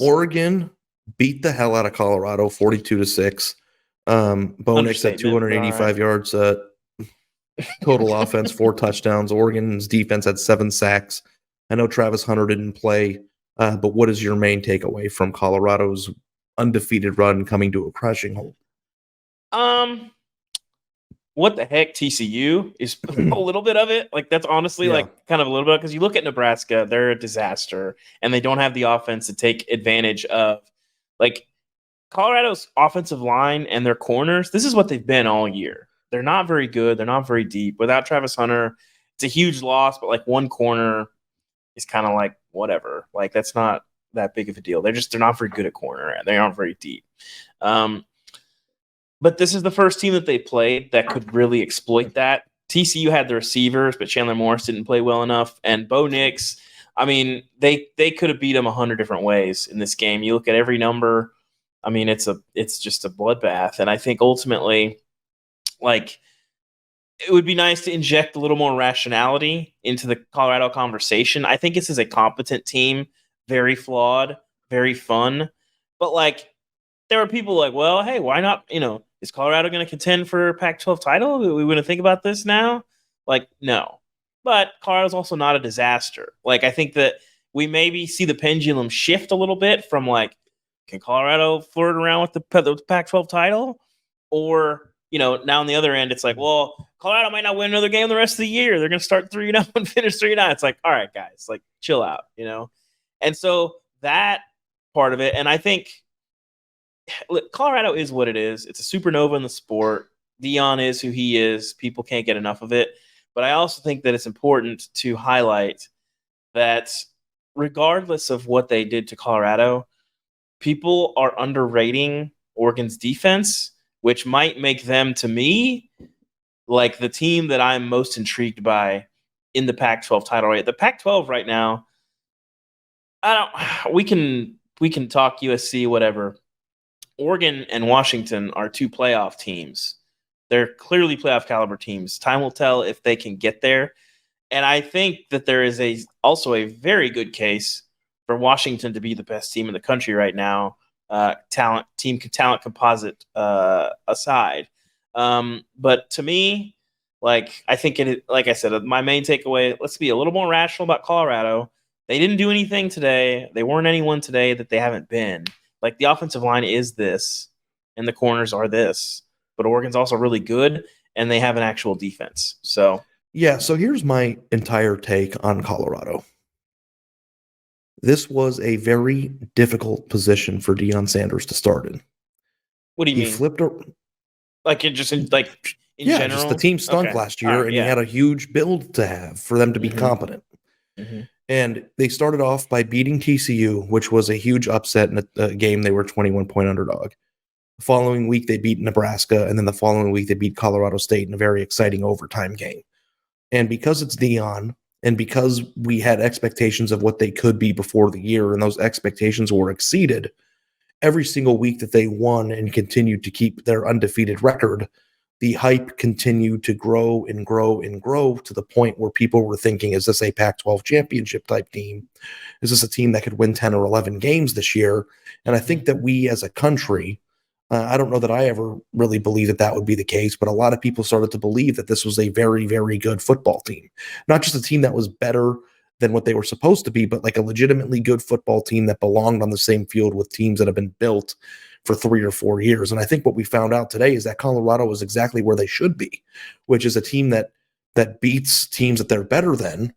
Oregon beat the hell out of Colorado 42-6. Bo Nix had 285 yards total offense, 4 touchdowns. Oregon's defense had 7 sacks. I know Travis Hunter didn't play, but what is your main takeaway from Colorado's undefeated run coming to a crashing halt? What the heck, TCU is a little bit of it. Like, that's honestly like kind of a little bit, because you look at Nebraska, they're a disaster, and they don't have the offense to take advantage of. Like, Colorado's offensive line and their corners, this is what they've been all year. They're not very good. They're not very deep. Without Travis Hunter, it's a huge loss, but like one corner is kind of like whatever. Like, that's not that big of a deal. They're not very good at corner. They aren't very deep. But this is the first team that they played that could really exploit that. TCU had the receivers, but Chandler Morris didn't play well enough. And Bo Nix, I mean, they could have beat him 100 different ways in this game. You look at every number. I mean, it's just a bloodbath. And I think ultimately, like, it would be nice to inject a little more rationality into the Colorado conversation. I think this is a competent team, very flawed, very fun. But, like, there were people like, well, hey, why not? Is Colorado going to contend for a Pac-12 title? We want to think about this now? Like, no. But Colorado's also not a disaster. Like, I think that we maybe see the pendulum shift a little bit from, like, can Colorado flirt around with the Pac-12 title? Or, now on the other end, it's like, well, Colorado might not win another game the rest of the year. They're going to start 3-0 and finish 3-9. It's like, all right, guys, like, chill out, And so that part of it, and I think Colorado is what it is. It's a supernova in the sport. Deion is who he is. People can't get enough of it. But I also think that it's important to highlight that regardless of what they did to Colorado, people are underrating Oregon's defense, which might make them, to me, like the team that I'm most intrigued by in the Pac-12 title rate. The Pac-12 right now, we can talk USC, whatever. Oregon and Washington are 2 playoff teams. They're clearly playoff caliber teams. Time will tell if they can get there. And I think that there is also a very good case for Washington to be the best team in the country right now, talent composite aside. But to me, like, I think like I said, my main takeaway, let's be a little more rational about Colorado. They didn't do anything today. They weren't anyone today that they haven't been. Like, the offensive line is this, and the corners are this. But Oregon's also really good, and they have an actual defense. So here's my entire take on Colorado. This was a very difficult position for Deion Sanders to start in. What do you mean? He flipped like, it just in general? Just the team stunk last year, and he had a huge build to have for them to be competent. Mm-hmm. And they started off by beating TCU, which was a huge upset in a game. They were 21-point underdog. The following week, they beat Nebraska, and then the following week, they beat Colorado State in a very exciting overtime game. And because it's Deion, and because we had expectations of what they could be before the year, and those expectations were exceeded, every single week that they won and continued to keep their undefeated record, the hype continued to grow and grow and grow to the point where people were thinking, is this a Pac-12 championship type team? Is this a team that could win 10 or 11 games this year? And I think that we as a country, I don't know that I ever really believed that would be the case, but a lot of people started to believe that this was a very, very good football team. Not just a team that was better than what they were supposed to be, but like a legitimately good football team that belonged on the same field with teams that have been built for 3 or 4 years. And I think what we found out today is that Colorado is exactly where they should be, which is a team that beats teams that they're better than,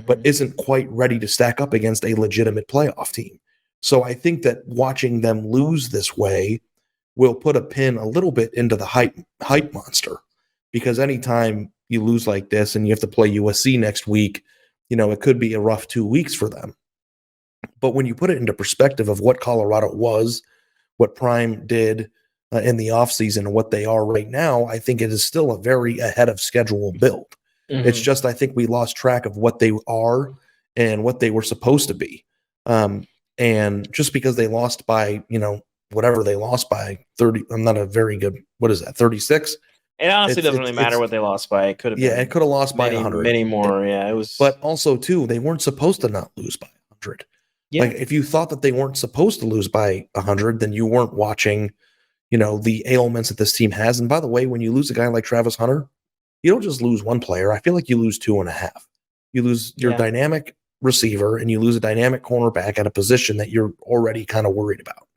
but isn't quite ready to stack up against a legitimate playoff team. So I think that watching them lose this way will put a pin a little bit into the hype monster, because anytime you lose like this and you have to play USC next week, it could be a rough 2 weeks for them. But when you put it into perspective of what Colorado was, what Prime did in the offseason, and what they are right now, I think it is still a very ahead of schedule build. Mm-hmm. It's just, I think we lost track of what they are and what they were supposed to be. And just because they lost by, whatever they lost by 30, I'm not a very good, 36? It honestly doesn't really matter what they lost by. It could have been. Yeah, it could have lost by 100. Many more, yeah. It was. But also, too, they weren't supposed to not lose by 100. Yeah. Like if you thought that they weren't supposed to lose by 100, then you weren't watching, the ailments that this team has. And by the way, when you lose a guy like Travis Hunter, you don't just lose one player. I feel like you lose 2.5. You lose your dynamic receiver and you lose a dynamic cornerback at a position that you're already kind of worried about.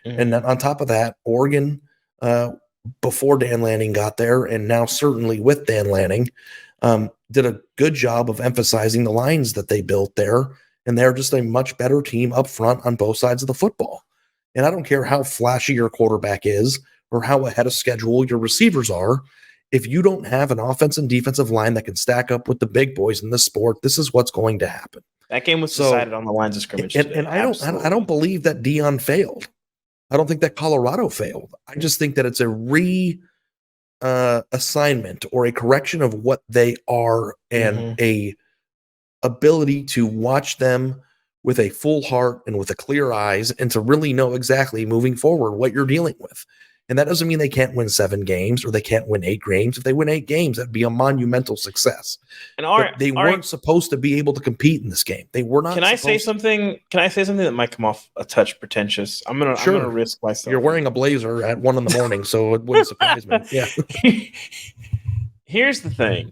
Mm-hmm. And then on top of that, Oregon, before Dan Lanning got there, and now certainly with Dan Lanning, did a good job of emphasizing the lines that they built there. And they're just a much better team up front on both sides of the football. And I don't care how flashy your quarterback is or how ahead of schedule your receivers are. If you don't have an offense and defensive line that can stack up with the big boys in this sport, this is what's going to happen. That game was decided on the lines of scrimmage. And I don't believe that Deion failed. I don't think that Colorado failed. I just think that it's a assignment or a correction of what they are and a ability to watch them with a full heart and with a clear eyes and to really know exactly moving forward what you're dealing with. And that doesn't mean they can't win 7 games or they can't win 8 games. If they win 8 games, that'd be a monumental success. And they weren't supposed to be able to compete in this game. They were not. Can I say something that might come off a touch pretentious? I'm gonna risk myself. You're wearing a blazer at 1 a.m, so it wouldn't surprise me. Yeah. Here's the thing.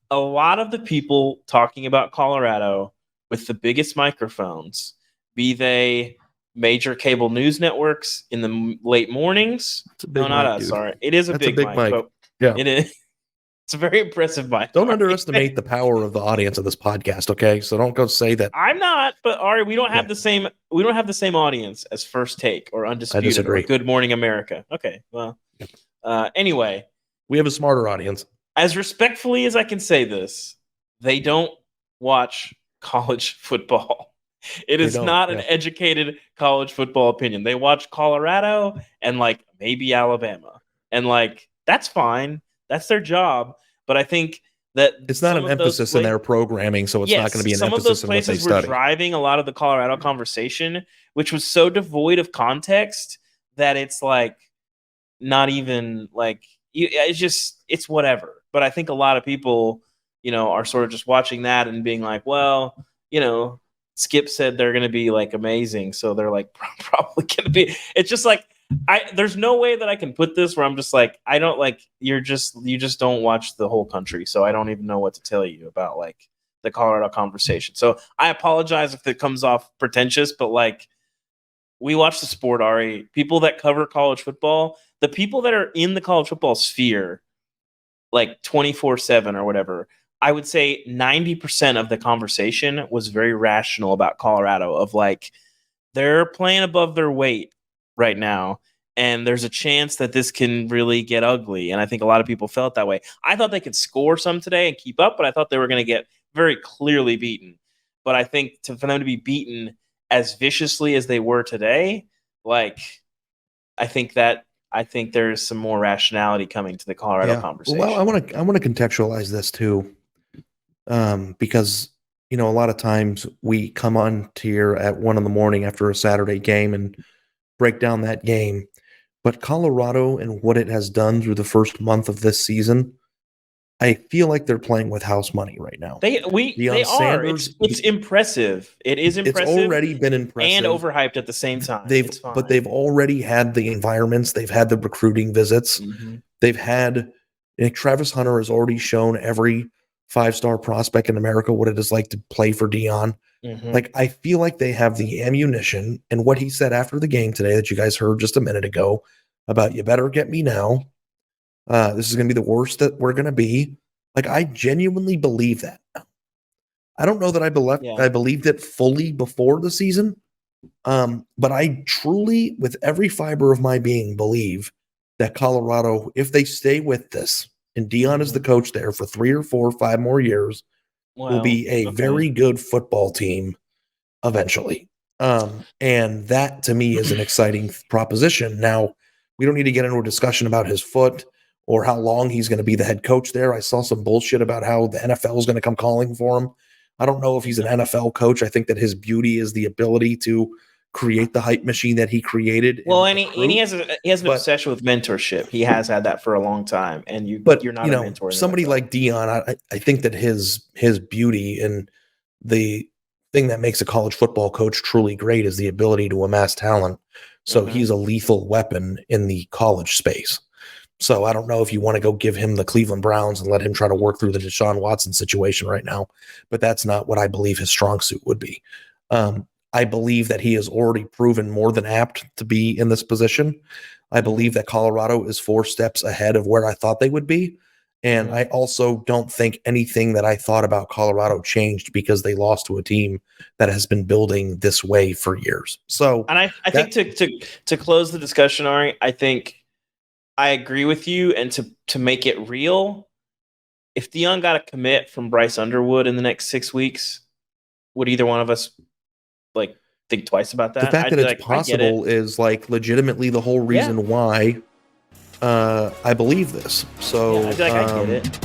A lot of the people talking about Colorado with the biggest microphones, be they major cable news networks in the late mornings. No, not us. Sorry, it is a big mic. But yeah, it is. It's a very impressive mic. Don't underestimate the power of the audience of this podcast. Okay, so don't go say that. I'm not, but Ari, we don't have the same. We don't have the same audience as First Take or Undisputed or Good Morning America. Okay, well, anyway, we have a smarter audience. As respectfully as I can say this, they don't watch college football. It is not an educated college football opinion. They watch Colorado and maybe Alabama. And that's fine. That's their job. But I think that it's not an emphasis in their programming, so it's not going to be an emphasis in what they study. Some of those places were driving a lot of the Colorado conversation, which was so devoid of context that it's not even it's whatever. But I think a lot of people, are sort of just watching that and being like, well, Skip said they're going to be amazing. So they're probably going to be, it's just there's no way that I can put this where I'm just I don't you just don't watch the whole country. So I don't even know what to tell you about the Colorado conversation. So I apologize if it comes off pretentious, but we watch the sport, Ari. People that cover college football, the people that are in the college football sphere, 24/7 or whatever, I would say 90% of the conversation was very rational about Colorado of they're playing above their weight right now. And there's a chance that this can really get ugly. And I think a lot of people felt that way. I thought they could score some today and keep up, but I thought they were going to get very clearly beaten. But I think for them to be beaten as viciously as they were today, I think there's some more rationality coming to the Colorado conversation. Well, I want to contextualize this too, because a lot of times we come on here at 1 a.m. after a Saturday game and break down that game. But Colorado and what it has done through the first month of this season, I feel like they're playing with house money right now. They are. Sanders, it's impressive. It is impressive. It's already been impressive and overhyped at the same time. But they've already had the environments. They've had the recruiting visits. Mm-hmm. They've had Travis Hunter has already shown every 5-star prospect in America what it is like to play for Deion. Mm-hmm. I feel like they have the ammunition, and what he said after the game today that you guys heard just a minute ago about you better get me now. This is going to be the worst that we're going to be. I genuinely believe that. I don't know that I believed it fully before the season, but I truly, with every fiber of my being, believe that Colorado, if they stay with this, and Deion is the coach there for 3 or 4 or 5 more years, will be a very good football team eventually. And that, to me, is an exciting proposition. Now, we don't need to get into a discussion about his foot or how long he's going to be the head coach there. I saw some bullshit about how the NFL is going to come calling for him. I don't know if he's an NFL coach. I think that his beauty is the ability to create the hype machine that he created. Well, and he has an obsession with mentorship. He has had that for a long time. And you're not a mentor. Somebody like Deion, I think that his beauty and the thing that makes a college football coach truly great is the ability to amass talent. So he's a lethal weapon in the college space. So I don't know if you want to go give him the Cleveland Browns and let him try to work through the Deshaun Watson situation right now, but that's not what I believe his strong suit would be. I believe that he has already proven more than apt to be in this position. I believe that Colorado is 4 steps ahead of where I thought they would be. And I also don't think anything that I thought about Colorado changed because they lost to a team that has been building this way for years. So, and I think to close the discussion, Ari, I think I agree with you. And to make it real, if Deion got a commit from Bryce Underwood in the next 6 weeks, would either one of us think twice about that? The fact that it's possible is legitimately the whole reason why I believe this. So I get it.